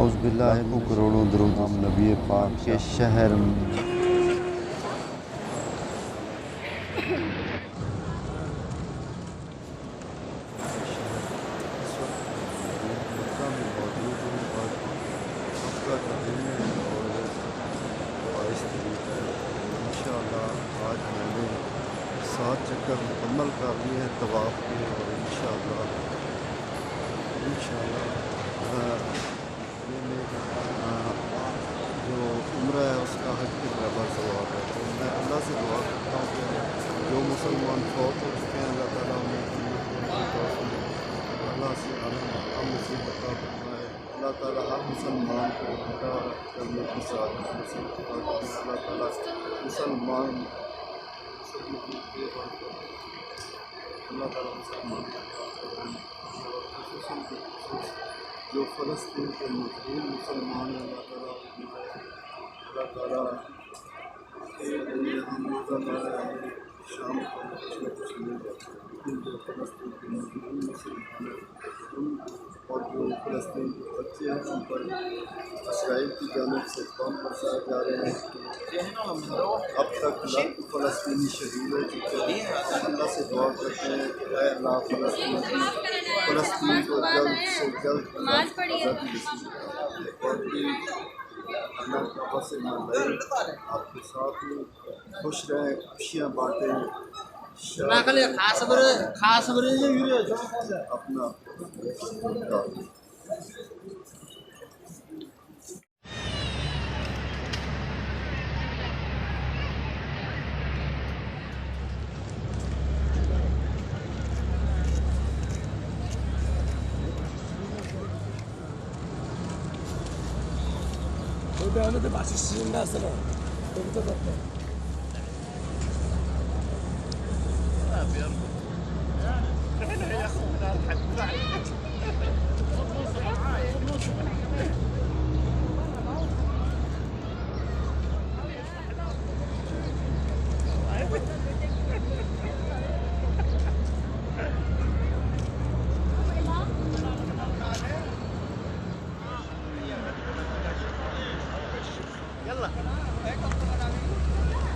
औज़ुबिल्लाहि को करोड़ों दरूद हम नबी पाक के शहर में। इस वक्त मक्का में मौजूद हूँ और हफ्ता का दिन है और 22 तारीख है और इंशाअल्लाह आज मैंने 7 चक्कर मुकम्मल कर लिए हैं तवाफ़ के और इंशाअल्लाह ये मेरा जो उम्र है उसका हज के बराबर सवाब है। तो मैं अल्लाह से दुआ करता हूँ कि जो मुसलमान फौत हो चुके हैं अल्लाह ताला उन्हें अल्लाह से हम मुसीबत अता फरमाए। अल्लाह ताला हर मुसलमान को हटा करने की साथ मुसीबत अता फरमाए। अल्लाह ताला मुसलमान अल्लाह ताला मुसलमान जो फ़लस्तीन के मज़लूम मुसलमान हैं अल्लाह ताला हम शाम को कुछ मिल जाते हैं लेकिन जो फ़लस्तीन के मज़लूम मुसलमान हैं और जो फ़लस्तीन के बच्चे हैं उन पर इसराइल की जानिब से बम बरसाए जा रहे हैं। अब तक लाख फ़लस्तीनी शहीद हो चुके हैं। अल्लाह से दुआ करते हैं कि ऐ अल्लाह फ़लस्तीन को जल्द से जल्द आज़ादी नसीब और अल्लाह ताला से मिले आपके साथ में खुश रहें, खुशियाँ बाँटें, अपना 대한민국 맛있는 나서는 여기도 같다.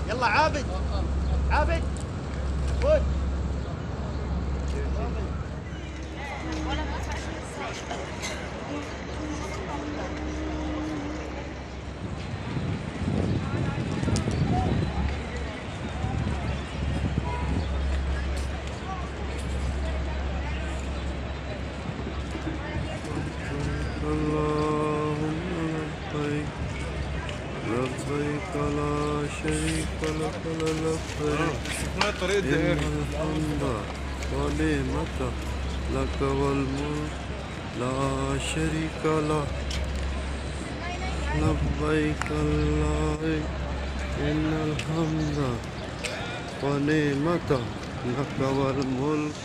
يلا عابد عابد خذ لبيك لا شريك لك لبيك إن الحمد والنعمة لك والملك لا شريك لك لبيك اللهم إن الحمد والنعمة لك والملك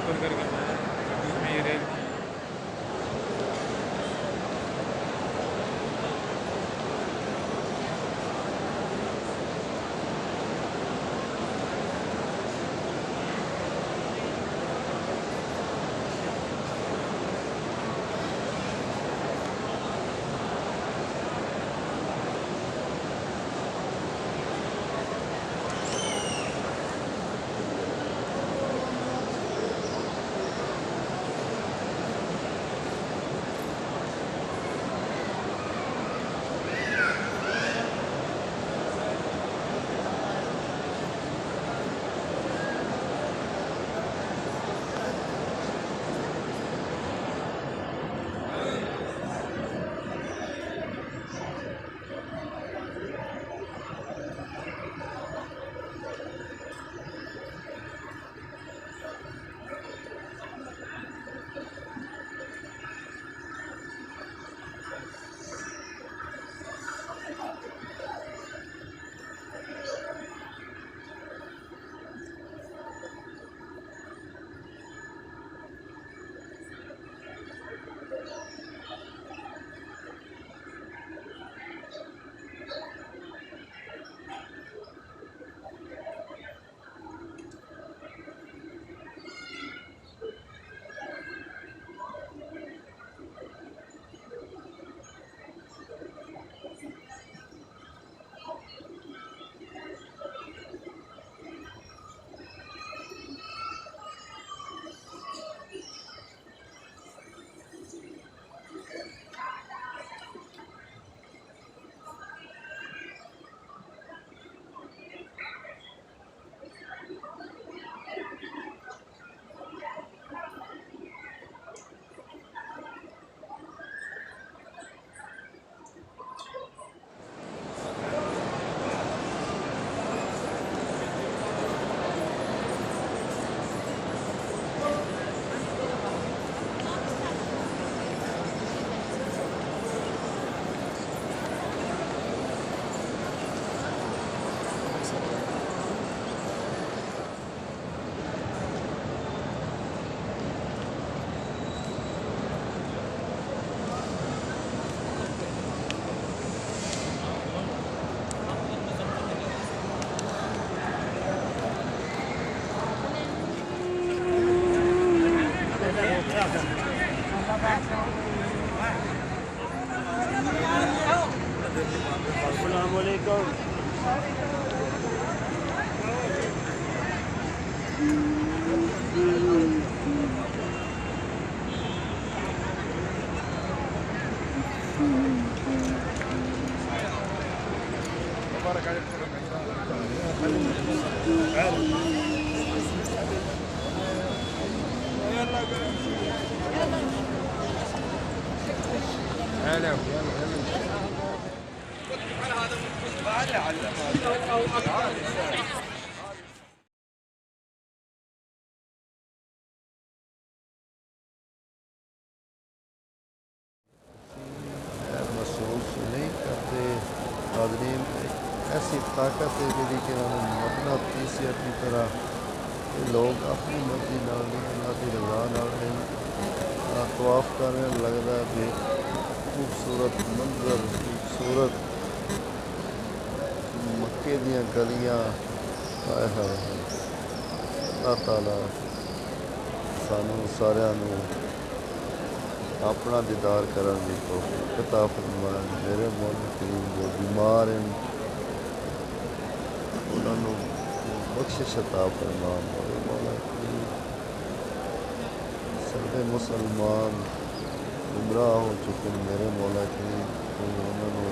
ऊपर करके बनाया बीच में ये रेल की। महसूस नहीं करते आदमी ऐसी ताकत है जी कि मतलब तीसरी अपनी तरह ये लोग अपनी मर्जी नाल नहीं अल्लाह की रज़ा नाल नहीं तवाफ करने लगता है खूबसूरत मंजर खूबसूरत मक्के दियां गलियां हाय हाय अल्लाह ताला सानू सारिਆਂ ਨੂੰ अपना दीदार करन दी तौफीक अता फरमाए। मेरे मौला करीम जो बीमार हैं उन्होंने बख्शिश अता फरमा। मेरे मौला करीम सारे मुसलमान गुमराह हो चुके हैं, मेरे मौला करीम उन्होंने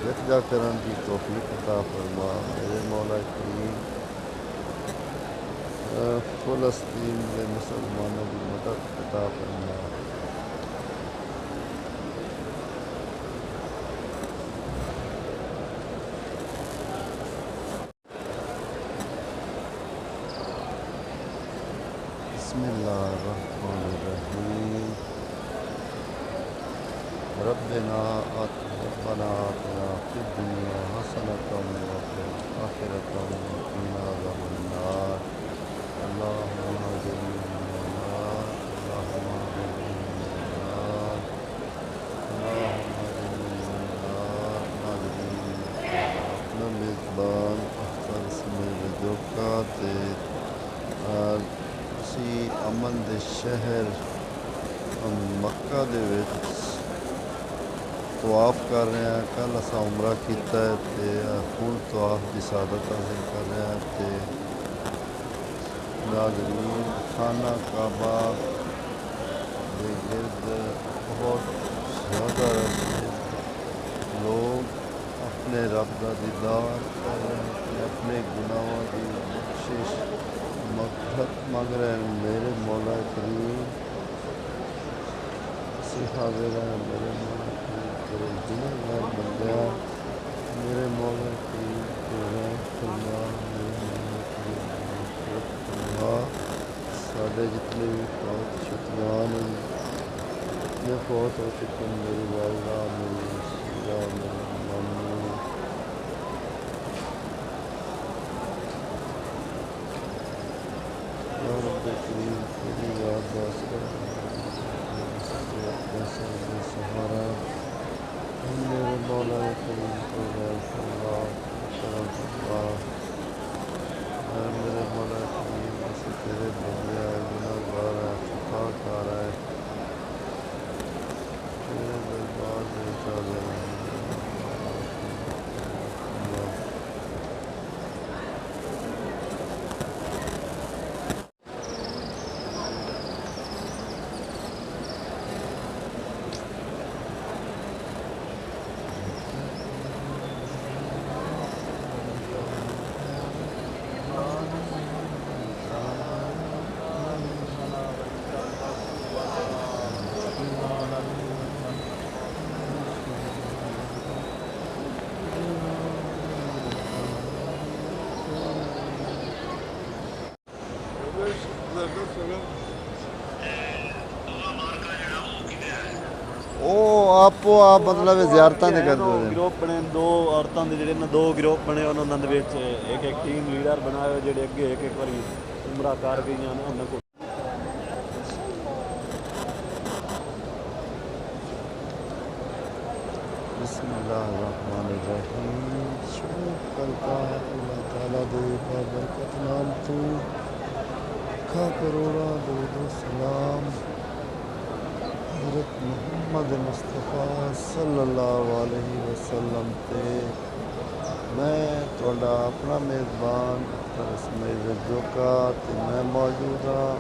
रखजा करन दी तौफीक अता फरमा। मेरे मौला करीम फ़लस्तीन के मुसलमानों की मदद अता फरमा। बिस्मिल्लाहिर्रहमानिर्रहीम। रब्बना आतिना फिद दुनिया हसनतम व फिल आखिरति क़िना अज़ाबन जोका ते असी अमन दे शहर मक्का दे विच तवाफ कर रहे हैं। कल असा उमरा किया है ते हुण तवाफ की सादत हासिल कर रहे हैं। ते नाज़रीन खाना काबा के गिर्द बहुत ज़्यादा लोग अपने रब का दीदार कर रहे हैं, अपने गुनाहों की बख्शिश मग़फ़िरत मांग रहे हैं। मेरे मौला करीम हाज़िर हैं, मेरे मौला करीम तेरे गुनहगार बंदे, मेरे मौला करीम तेरा फरमा, मेरे मौला करीम मग़फ़िरत फरमा। साढ़े जितने भी फौत शुक्रवान जितने फौत हो चुके हैं, मेरी वालदा, मेरी वसीला, मेरे मामू, या रब्बे करीम तेरी याद आसरा सहारा। मेरे मौला करीम को फरमा, करम फरमा। मेरे मौला करीम ऐसे तेरे बंदे आए, गुनाहगार है, खताकार है, तेरे दरबार में हाज़िर हैं। आपो आप मतलब ज़ियारतां नहीं करते हो। ग्रुप बने दो औरतों के ਜਿਹੜੇ ਨਾ ਦੋ ਗਰੁੱਪ ਬਣੇ ਉਹਨਾਂ ਦੇ ਵਿੱਚ ਇੱਕ ਟੀਮ ਲੀਡਰ ਬਣਾਏ ਹੋਏ ਜਿਹੜੇ ਅੱਗੇ ਇੱਕ ਵਾਰੀ ਉਮਰਾ ਕਰ ਗਈਆਂ ਨੇ ਉਹਨਾਂ ਕੋਲ बिस्मिल्लाहिर्रहमानिर्रहीम। शुक्र करता है अल्लाह ताला दे बरकत नाल तू खा करोड़ा दरूद सलाम हज़रत मुहम्मद मुस्तफ़ा सल्लल्लाहु अलैहि वसल्लम ते मैं तुहाडा अपना मेज़बान अख्तर इसमाइल जोका ते मैं मौजूद हाँ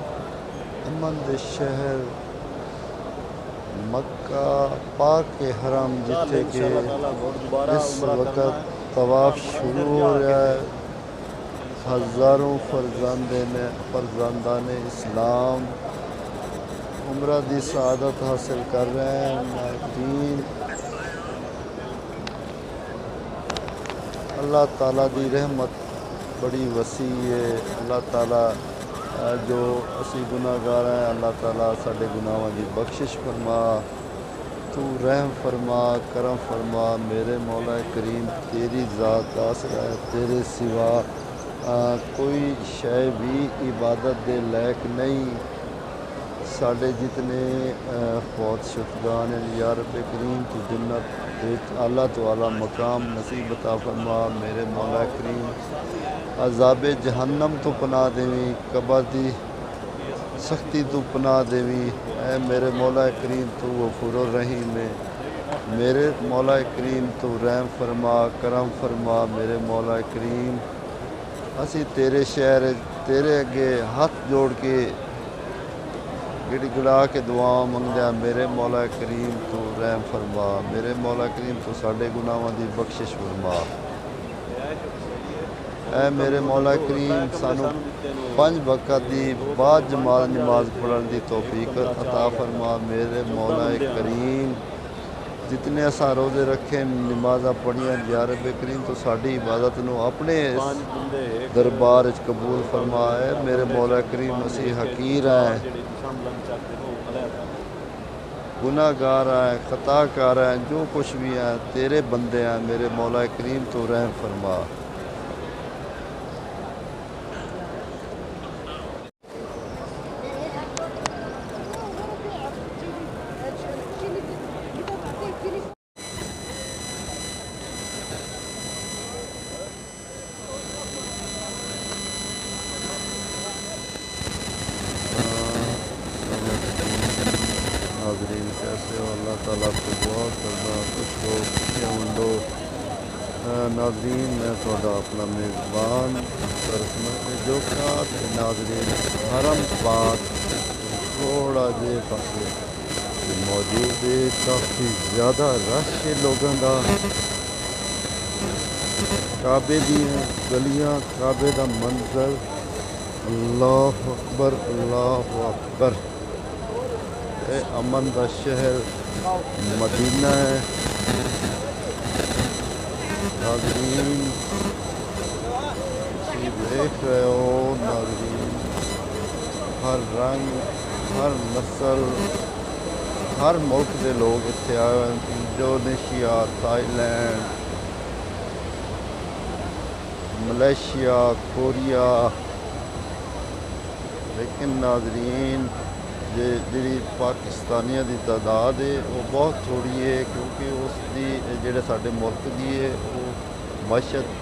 अमन दे शहर मक्का पाक के हरम जिथे कि इस वक्त तवाफ शुरू हो रहा है। हज़ारों फरजंदान इस्लाम उम्रा दी सआदत हासिल कर रहे हैं। नाज़रीन अल्लाह ताला दी रहमत बड़ी वसी है। अल्लाह ताला जो असी गुनाहगार हैं, अल्लाह ताला साडे गुनाहों की बख्शिश फरमा, तू रहम फरमा, करम फरमा। मेरे मौला करीम तेरी ज़ात आसरा है, तेरे सिवा कोई शय भी इबादत दे लायक नहीं। साडे जितने फौत शुफगान हैं, या रब्बे करीम तू जन्नत आला तो आला मकाम नसीब अता फरमा। मेरे मौला करीम अज़ाबे जहन्नम तो पनाह देवी, कबर दी सख्ती तो पनाह देवी। ऐ मेरे मौला करीम तू गफूरुर रहीम है। मेरे मौला करीम तू रहम फरमा, करम फरमा। मेरे मौला करीम असी तेरे शहर तेरे अगे हाथ जोड़ के गिड़गिड़ा के दुआ मंगदे। मेरे मौला करीम तू रहम फरमा। मेरे मौला करीम तू साडे गुनाहों की बख्शिश फरमा। ऐ मेरे मौला करीम सानू 5 वक़्त की बाद जमात नमाज पढ़ने की तौफीक अता फरमा। मेरे मौला करीम जितने असा रोज़े रखे नमाज़ा पढ़िया, या रब्बे करीम तो साड़ी इबादत नू अपने दरबार कबूल फरमाए। मेरे मौला करीम असी हकीर हैं, गुनाहगार हैं, खताकार हैं, जो कुछ भी हैं तेरे बंदे हैं। मेरे मौला करीम तो रहम फरमा। वैसे अल्लाह ताला को दुआ करना कुछ लोग वंडो। नाज़रीन मैं थोड़ा अपना मेज़बान करना जो नाज़रीन हरम पाक थोड़ा जे पासे मौजूद है, काफ़ी ज़्यादा रश है लोगों का। काबे दी गलियां, काबे का मंजर, अल्लाह अकबर अल्लाह अकबर। ये अमन का शहर मदीना है। नाज़रीन तुसीं देख रहे हो नाज़रीन, हर रंग हर नस्ल हर मुल्क के लोग इत्थे आए हैं। Indonesia, Thailand, Malaysia, Korea. लेकिन नाज़रीन जी पाकिस्तानियों की तादाद है वो बहुत थोड़ी है, क्योंकि उसकी जेड़े साडे मुल्क की है वो मशत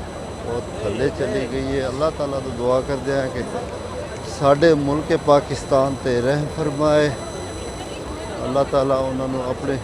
बहुत थले चली गई है। अल्लाह ताला तो दुआ करते हैं कि साडे मुल्क पाकिस्तान ते रहम फरमाए। अल्लाह ताला उन्होंने अपने